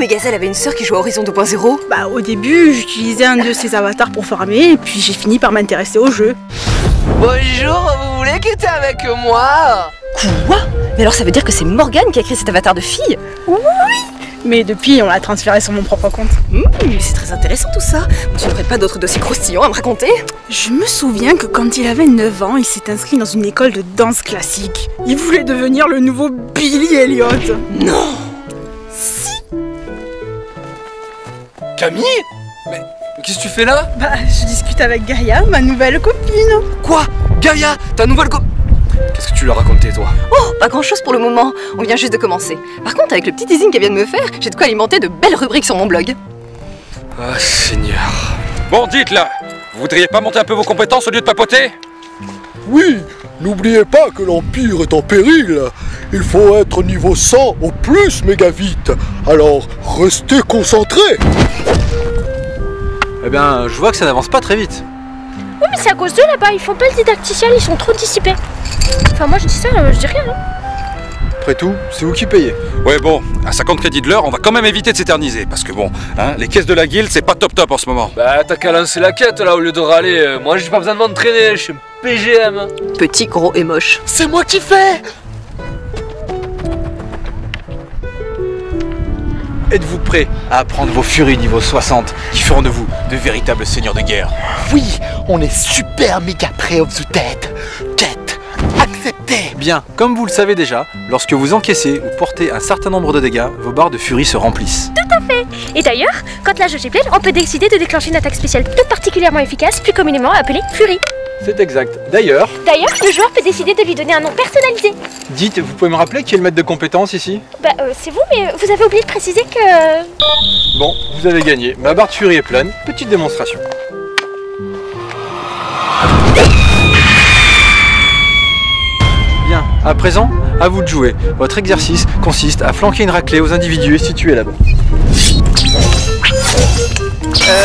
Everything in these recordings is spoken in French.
Gazelle avait une sœur qui jouait à Horizon 2.0? Bah au début, j'utilisais un de ses avatars pour farmer, et puis j'ai fini par m'intéresser au jeu. Bonjour, vous voulez quitter avec moi? Quoi? Mais alors ça veut dire que c'est Morgane qui a créé cet avatar de fille? Oui. Mais depuis, on l'a transféré sur mon propre compte. C'est très intéressant tout ça. Tu n'aurais pas d'autres dossiers croustillants à me raconter? Je me souviens que quand il avait 9 ans, il s'est inscrit dans une école de danse classique. Il voulait devenir le nouveau Billy Elliot. Non! Si. Camille? Mais qu'est-ce que tu fais là? Bah, je discute avec Gaïa, ma nouvelle copine. Quoi? Gaïa, ta nouvelle Qu'est-ce que tu lui as raconté, toi? Oh, pas grand chose pour le moment. On vient juste de commencer. Par contre, avec le petit teasing qu'elle vient de me faire, j'ai de quoi alimenter de belles rubriques sur mon blog. Ah, Seigneur. Bon, dites-là, vous voudriez pas monter un peu vos compétences au lieu de papoter? Oui, n'oubliez pas que l'Empire est en péril. Il faut être niveau 100 au plus méga vite. Alors, restez concentrés. Eh bien, je vois que ça n'avance pas très vite. Oui, mais c'est à cause d'eux là-bas, ils font pas le didacticiel, ils sont trop dissipés. Enfin, moi je dis ça, je dis rien. Hein. Après tout, c'est vous qui payez. Ouais, bon, à 50 crédits de l'heure, on va quand même éviter de s'éterniser. Parce que bon, hein, les caisses de la guilde, c'est pas top en ce moment. Bah, t'as qu'à lancer la quête là au lieu de râler. Moi, j'ai pas besoin de m'entraîner, je suis PGM. Petit, gros et moche. C'est moi qui fais. Êtes-vous prêts à apprendre vos furies niveau 60 qui feront de vous de véritables seigneurs de guerre? Oui, on est super méga prêt of the dead. Quête acceptée. Bien, comme vous le savez déjà, lorsque vous encaissez ou portez un certain nombre de dégâts, vos barres de furie se remplissent. Tout à fait. Et d'ailleurs, quand la jauge est pleine, on peut décider de déclencher une attaque spéciale toute particulièrement efficace, plus communément appelée furie. C'est exact. D'ailleurs, Le joueur peut décider de lui donner un nom personnalisé. dites, vous pouvez me rappeler qui est le maître de compétences ici? Bah, c'est vous, mais vous avez oublié de préciser que... Bon, vous avez gagné. Ma barre de furie est pleine. Petite démonstration. Bien, à présent, à vous de jouer. Votre exercice consiste à flanquer une raclée aux individus situés là-bas.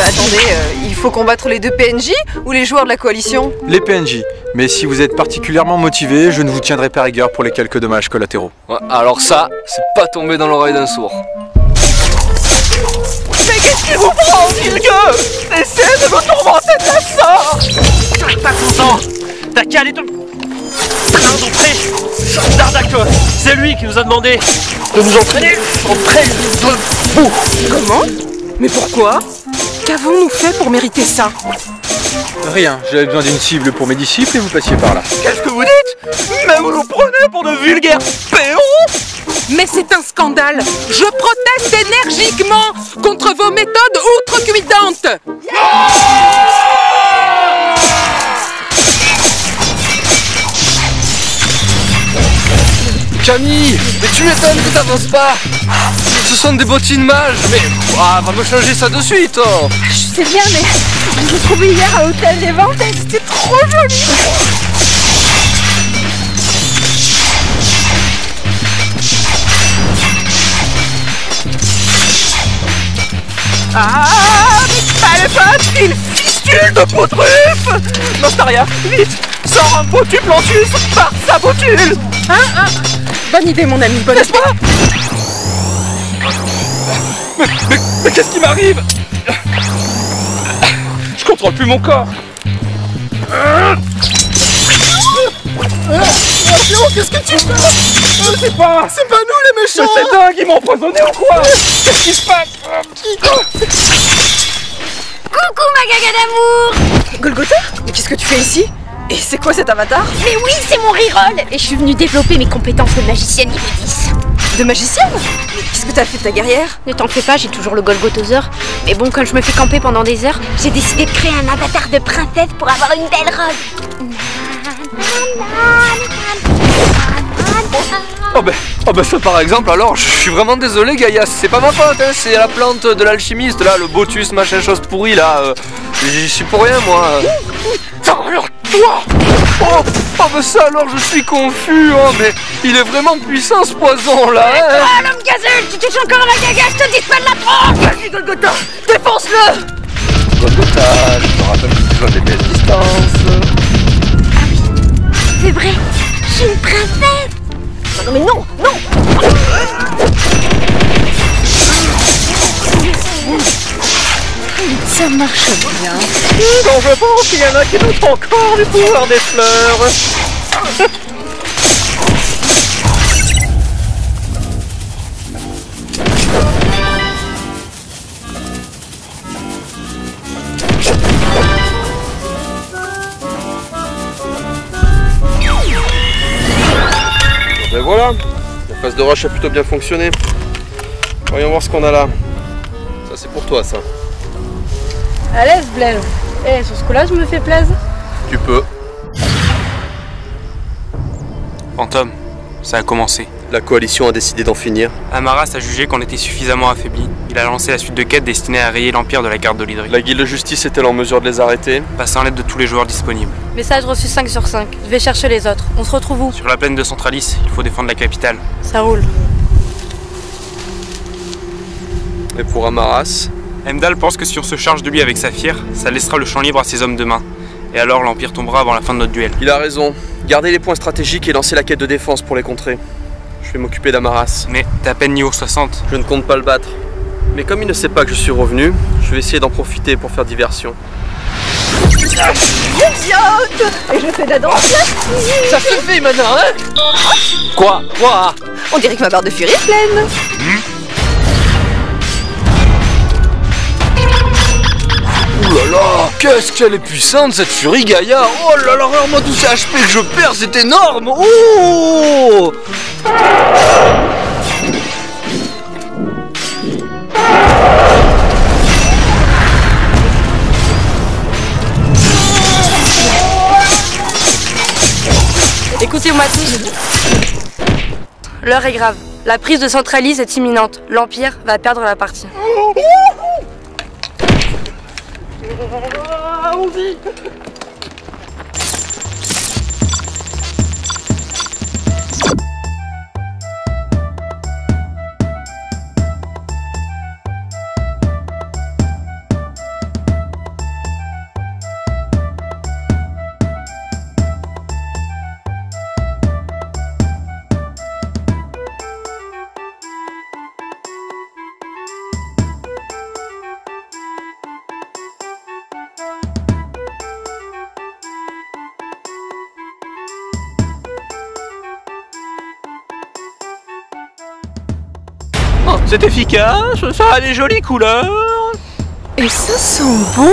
Attendez, il faut combattre les deux PNJ ou les joueurs de la coalition? Les PNJ. Mais si vous êtes particulièrement motivé, je ne vous tiendrai pas rigueur pour les quelques dommages collatéraux. Ouais, alors ça, c'est pas tombé dans l'oreille d'un sourd. Mais qu'est-ce qu'il vous prend, Vilgueux? Cessez de me tourmenter de la sorte! T'es pas content? T'as qu'à aller te... d'entrée Dardak, c'est lui qui nous a demandé de nous entraîner auprès de vous. Comment? Mais pourquoi? Qu'avons-nous fait pour mériter ça? Rien, j'avais besoin d'une cible pour mes disciples et vous passiez par là. Qu'est-ce que vous dites? Mais vous nous prenez pour de vulgaires péons? Mais c'est un scandale! Je proteste énergiquement contre vos méthodes outrecuidantes! Camille, mais tu m'étonnes que t'avances pas. Ce sont des bottines mages, mais va me changer ça de suite. Oh. Je sais bien, mais je l'ai trouvé hier à l'hôtel des Ventes et c'était trop joli. Ah, mais pas le pote, il fistule de potruf! Nostaria, vite, sors un potu plantus par sa botule! Bonne idée, mon ami, bonne idée. Mais qu'est-ce qui m'arrive? Je contrôle plus mon corps. Qu'est-ce que tu fais? Je sais pas. C'est pas nous les méchants. C'est dingue, ils m'ont empoisonné ou quoi? Qu'est-ce qui se passe? Coucou ma gaga d'amour! Golgotha? Mais qu'est-ce que tu fais ici? Et c'est quoi cet avatar? Mais oui, c'est mon reroll! Et je suis venue développer mes compétences de magicienne niveau 10. De magicienne? Mais qu'est-ce que t'as fait de ta guerrière? Ne t'en fais pas, j'ai toujours le Golgothosaur. Mais bon, quand je me fais camper pendant des heures, j'ai décidé de créer un avatar de princesse pour avoir une belle robe. Oh ben ça par exemple, alors je suis vraiment désolé Gaïa, c'est pas ma faute, hein, c'est la plante de l'alchimiste là, le Botus machin chose pourrie là, j'y suis pour rien moi. Alors toi ben ça alors je suis confus, mais il est vraiment puissant ce poison là. Mais toi l'homme gazelle, tu touches encore à la gaga, je te dis pas de la trompe! Vas-y Golgotha, défonce-le! Golgotha, je te rappelle que tu dois des belles distances. Ah oui, c'est vrai, je suis une princesse! Non mais non, non! marche bien. Donc je pense qu'il y en a qui doutent encore du pouvoir des fleurs. Ben voilà, la phase de rush a plutôt bien fonctionné. Voyons voir ce qu'on a là. Ça c'est pour toi ça. À l'aise, Blaise. Eh, sur ce coup-là, je me fais plaisir. Tu peux. Fantôme, ça a commencé. La coalition a décidé d'en finir. Amaras a jugé qu'on était suffisamment affaiblis. Il a lancé la suite de quêtes destinées à rayer l'Empire de la carte d'Olydri. La guilde de justice est-elle en mesure de les arrêter? Passant à l'aide de tous les joueurs disponibles. Message reçu 5 sur 5. Je vais chercher les autres. On se retrouve où? Sur la plaine de Centralis, il faut défendre la capitale. Ça roule. Et pour Amaras? Heimdall pense que si on se charge de lui avec Saphir, ça laissera le champ libre à ses hommes de main. Et alors l'Empire tombera avant la fin de notre duel. Il a raison. Gardez les points stratégiques et lancez la quête de défense pour les contrer. Je vais m'occuper d'Amaras. Mais t'es à peine niveau 60. Je ne compte pas le battre. Mais comme il ne sait pas que je suis revenu, je vais essayer d'en profiter pour faire diversion. Et je fais de la danse classique. Ça se fait maintenant, hein? Quoi? On dirait que ma barre de furie est pleine. Ouh là là, qu'est-ce qu'elle est puissante cette furie Gaïa. Oh là là, regarde-moi tous ces HP que je perds, c'est énorme. Oh! Écoutez-moi tous. L'heure est grave. La prise de Centralis est imminente. L'Empire va perdre la partie. Allons-y. Oh, c'est efficace, ça a des jolies couleurs. Et ça sent bon.